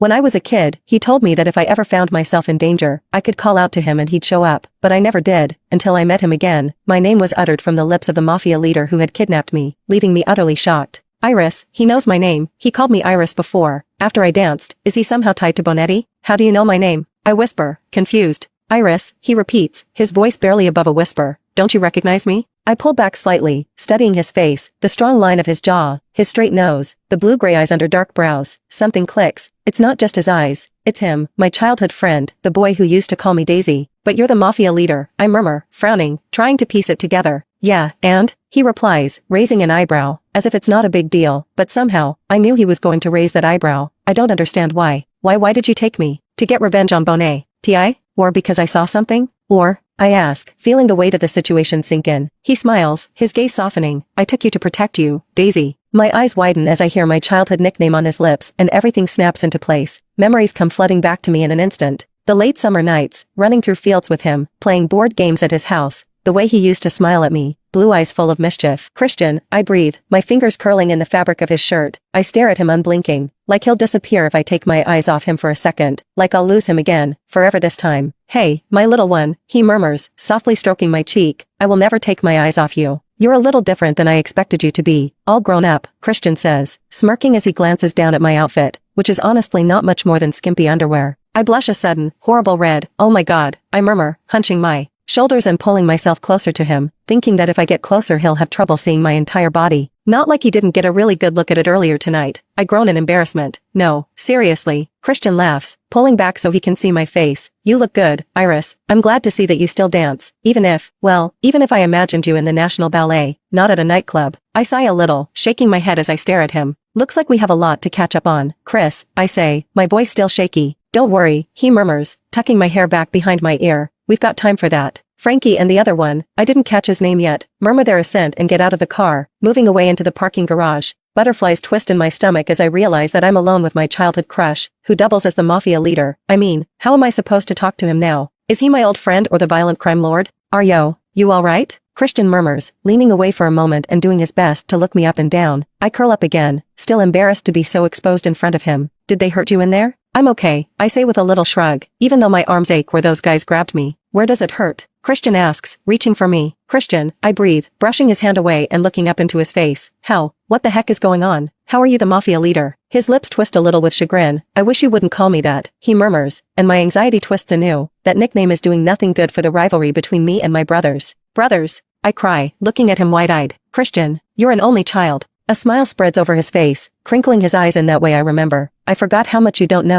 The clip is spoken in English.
When I was a kid, he told me that if I ever found myself in danger, I could call out to him and he'd show up, but I never did, until I met him again. My name was uttered from the lips of the mafia leader who had kidnapped me, leaving me utterly shocked. Iris, he knows my name, he called me Iris before, after I danced. Is he somehow tied to Bonetti? How do you know my name? I whisper, confused. Iris, he repeats, his voice barely above a whisper. Don't you recognize me? I pull back slightly, studying his face, the strong line of his jaw, his straight nose, the blue-gray eyes under dark brows. Something clicks. It's not just his eyes. It's him, my childhood friend, the boy who used to call me Daisy. But you're the mafia leader, I murmur, frowning, trying to piece it together. Yeah, and? He replies, raising an eyebrow, as if it's not a big deal, but somehow, I knew he was going to raise that eyebrow. I don't understand why. Why did you take me? To get revenge on Bonet, T.I.? Or because I saw something? Or? I ask, feeling the weight of the situation sink in. He smiles, his gaze softening. I took you to protect you, Daisy. My eyes widen as I hear my childhood nickname on his lips and everything snaps into place. Memories come flooding back to me in an instant. The late summer nights, running through fields with him, playing board games at his house, the way he used to smile at me, blue eyes full of mischief. Christian, I breathe, my fingers curling in the fabric of his shirt. I stare at him unblinking, like he'll disappear if I take my eyes off him for a second, like I'll lose him again, forever this time. Hey, my little one, he murmurs, softly stroking my cheek. I will never take my eyes off you. You're a little different than I expected you to be, all grown up, Christian says, smirking as he glances down at my outfit, which is honestly not much more than skimpy underwear. I blush a sudden, horrible red. Oh my god, I murmur, hunching my shoulders and pulling myself closer to him, thinking that if I get closer he'll have trouble seeing my entire body. Not like he didn't get a really good look at it earlier tonight. I groan in embarrassment. No, seriously. Christian laughs, pulling back so he can see my face. You look good, Iris. I'm glad to see that you still dance, even if I imagined you in the National Ballet, not at a nightclub. I sigh a little, shaking my head as I stare at him. Looks like we have a lot to catch up on. Chris, I say, my voice still shaky. Don't worry, he murmurs, tucking my hair back behind my ear. We've got time for that. Frankie and the other one, I didn't catch his name yet, murmur their assent and get out of the car, moving away into the parking garage. Butterflies twist in my stomach as I realize that I'm alone with my childhood crush, who doubles as the mafia leader. I mean, how am I supposed to talk to him now? Is he my old friend or the violent crime lord? You alright? Christian murmurs, leaning away for a moment and doing his best to look me up and down. I curl up again, still embarrassed to be so exposed in front of him. Did they hurt you in there? I'm okay, I say with a little shrug, even though my arms ache where those guys grabbed me. Where does it hurt? Christian asks, reaching for me. Christian, I breathe, brushing his hand away and looking up into his face. What the heck is going on? How are you the mafia leader? His lips twist a little with chagrin. I wish you wouldn't call me that, he murmurs, and my anxiety twists anew. That nickname is doing nothing good for the rivalry between me and my brothers. Brothers? I cry, looking at him wide-eyed. Christian, you're an only child. A smile spreads over his face, crinkling his eyes in that way I remember. I forgot how much you don't know.